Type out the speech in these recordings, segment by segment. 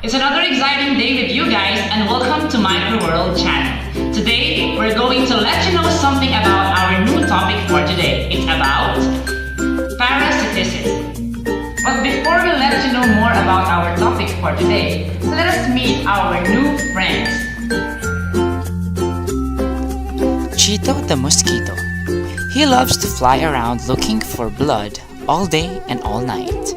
It's another exciting day with you guys and welcome to Microworld channel. Today, we're going to let you know something about our new topic for today. It's about parasitism. But before we let you know more about our topic for today, let us meet our new friends. Chito the mosquito. He loves to fly around looking for blood all day and all night.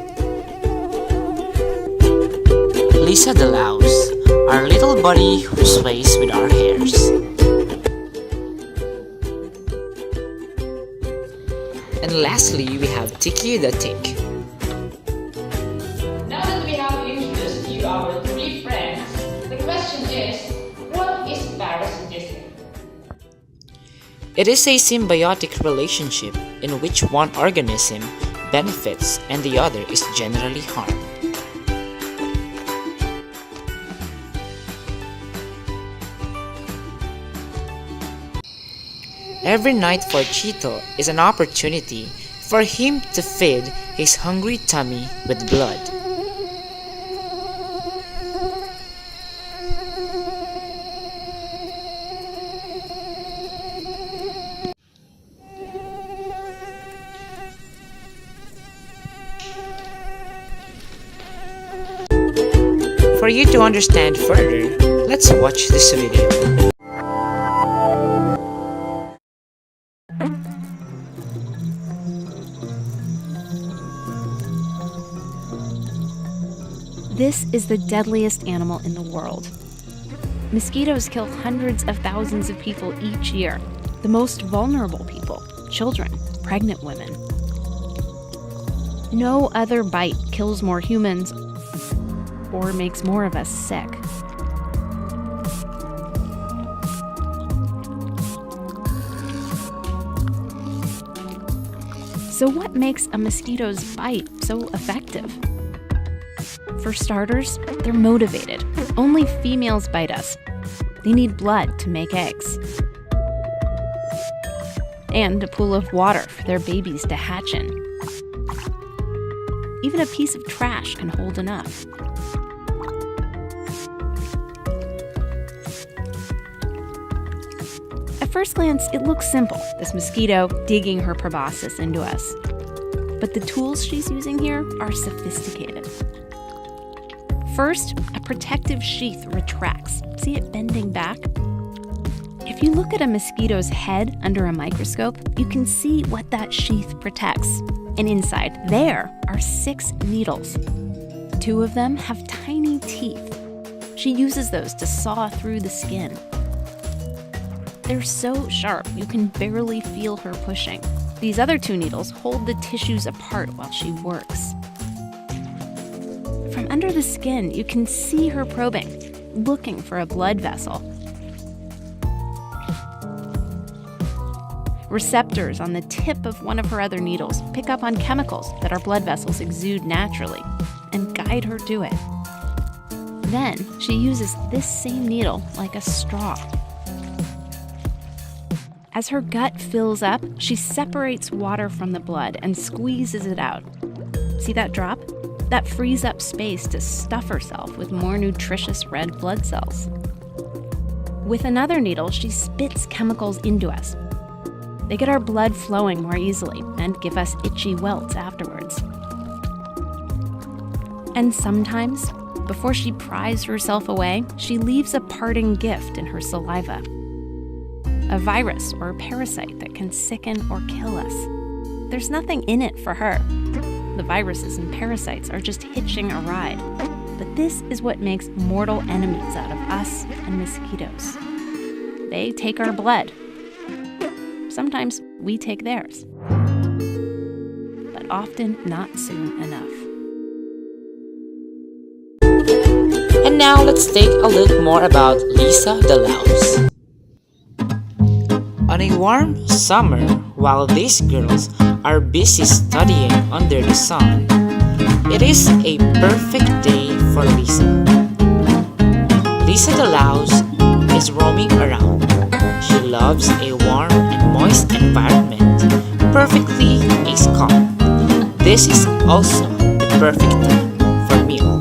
Lisa the louse, our little buddy who sways with our hairs. And lastly, we have Tiki the tick. Now that we have introduced you our three friends, the question is, what is parasitism? It is a symbiotic relationship in which one organism benefits and the other is generally harmed. Every night for Chito is an opportunity for him to feed his hungry tummy with blood. For you to understand further, let's watch this video. This is the deadliest animal in the world. Mosquitoes kill hundreds of thousands of people each year. The most vulnerable people, children, pregnant women. No other bite kills more humans or makes more of us sick. So what makes a mosquito's bite so effective? For starters, they're motivated. Only females bite us. They need blood to make eggs. And a pool of water for their babies to hatch in. Even a piece of trash can hold enough. At first glance, it looks simple, this mosquito digging her proboscis into us. But the tools she's using here are sophisticated. First, a protective sheath retracts. See it bending back? If you look at a mosquito's head under a microscope, you can see what that sheath protects. And inside there are 6 needles. 2 of them have tiny teeth. She uses those to saw through the skin. They're so sharp, you can barely feel her pushing. These other 2 needles hold the tissues apart while she works. From under the skin, you can see her probing, looking for a blood vessel. Receptors on the tip of one of her other needles pick up on chemicals that our blood vessels exude naturally and guide her to it. Then she uses this same needle like a straw. As her gut fills up, she separates water from the blood and squeezes it out. See that drop? That frees up space to stuff herself with more nutritious red blood cells. With another needle, she spits chemicals into us. They get our blood flowing more easily and give us itchy welts afterwards. And sometimes, before she pries herself away, she leaves a parting gift in her saliva. A virus or a parasite that can sicken or kill us. There's nothing in it for her. The viruses and parasites are just hitching a ride. But this is what makes mortal enemies out of us and mosquitoes. They take our blood. Sometimes we take theirs. But often not soon enough. And now let's take a look more about Lisa the louse. On a warm summer, while these girls are busy studying under the sun, it is a perfect day for Lisa. Lisa the louse is roaming around. She loves a warm and moist environment, perfectly a calm. This is also the perfect time for meal.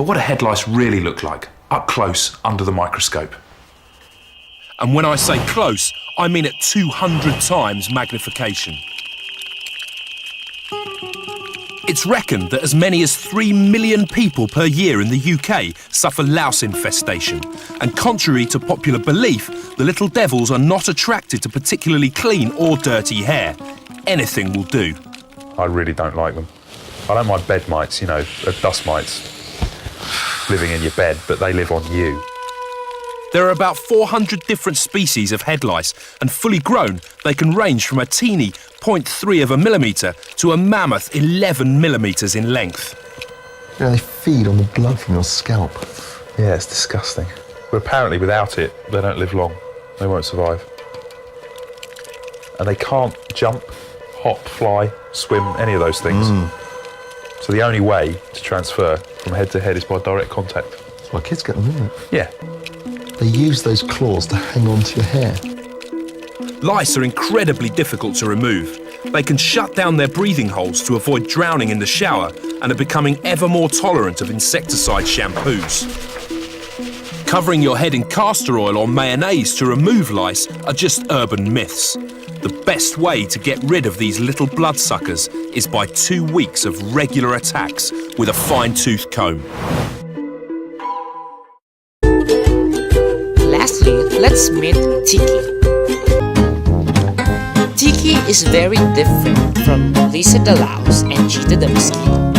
But what do head lice really look like, up close, under the microscope? And when I say close, I mean at 200 times magnification. It's reckoned that as many as 3 million people per year in the UK suffer louse infestation. And contrary to popular belief, the little devils are not attracted to particularly clean or dirty hair. Anything will do. I really don't like them. I don't mind bed mites, you know, dust mites living in your bed, but they live on you. There are about 400 different species of head lice, and fully grown, they can range from a teeny 0.3 of a millimetre to a mammoth 11 millimetres in length. You know, they feed on the blood from your scalp. Yeah, it's disgusting. But apparently without it, they don't live long. They won't survive. And they can't jump, hop, fly, swim, any of those things. So the only way to transfer from head to head is by direct contact. That's why kids get them, isn't it? Yeah. They use those claws to hang on to your hair. Lice are incredibly difficult to remove. They can shut down their breathing holes to avoid drowning in the shower and are becoming ever more tolerant of insecticide shampoos. Covering your head in castor oil or mayonnaise to remove lice are just urban myths. The best way to get rid of these little bloodsuckers is by 2 weeks of regular attacks with a fine-tooth comb. Lastly, let's meet Tiki. Tiki is very different from Lisa the louse and Cheetah the mosquito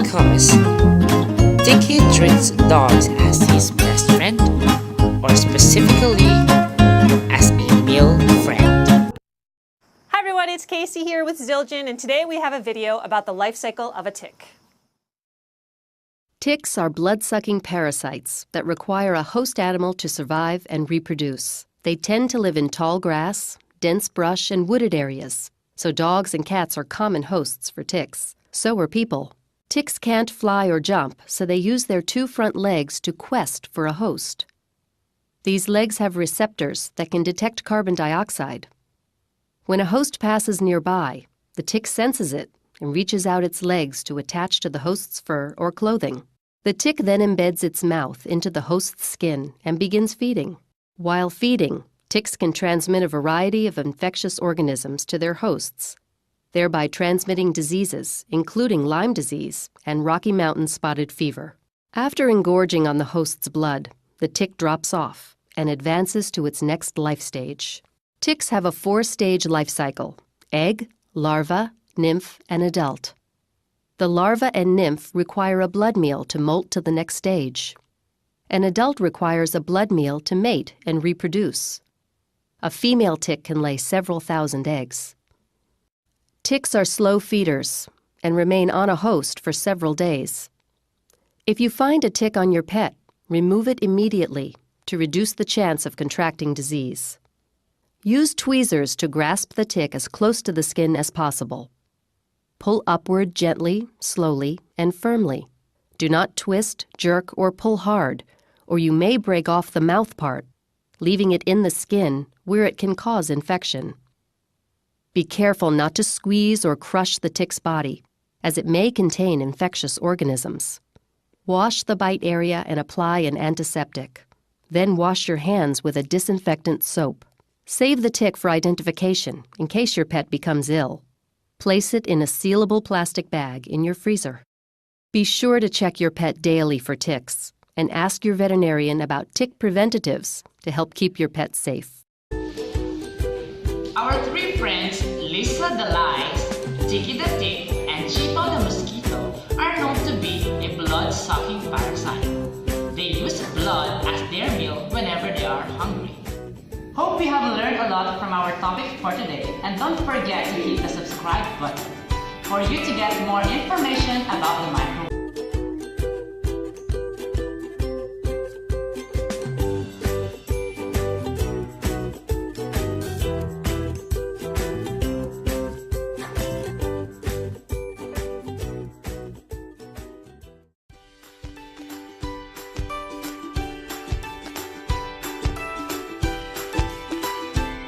because Tiki treats dogs as his best friend, or specifically as a male friend. Hi everyone, it's Casey here with Zildjian, and today we have a video about the life cycle of a tick. Ticks are blood-sucking parasites that require a host animal to survive and reproduce. They tend to live in tall grass, dense brush, and wooded areas, so dogs and cats are common hosts for ticks. So are people. Ticks can't fly or jump, so they use their 2 front legs to quest for a host. These legs have receptors that can detect carbon dioxide. When a host passes nearby, the tick senses it and reaches out its legs to attach to the host's fur or clothing. The tick then embeds its mouth into the host's skin and begins feeding. While feeding, ticks can transmit a variety of infectious organisms to their hosts, thereby transmitting diseases, including Lyme disease and Rocky Mountain spotted fever. After engorging on the host's blood, the tick drops off and advances to its next life stage. Ticks have a 4-stage life cycle: egg, larva, nymph, and adult. The larva and nymph require a blood meal to molt to the next stage. An adult requires a blood meal to mate and reproduce. A female tick can lay several thousand eggs. Ticks are slow feeders and remain on a host for several days. If you find a tick on your pet, remove it immediately to reduce the chance of contracting disease. Use tweezers to grasp the tick as close to the skin as possible. Pull upward gently, slowly, and firmly. Do not twist, jerk, or pull hard, or you may break off the mouth part, leaving it in the skin where it can cause infection. Be careful not to squeeze or crush the tick's body, as it may contain infectious organisms. Wash the bite area and apply an antiseptic. Then wash your hands with a disinfectant soap. Save the tick for identification in case your pet becomes ill. Place it in a sealable plastic bag in your freezer. Be sure to check your pet daily for ticks and ask your veterinarian about tick preventatives to help keep your pet safe. Our 3 friends, Lisa the lice, Tiki the tick, and Cheetah the mosquito, are known to be a blood-sucking parasite. They use blood as their meal whenever they are hungry. Hope we have learned a lot from our topic for today, and don't forget to hit the subscribe button for you to get more information about the microbiome.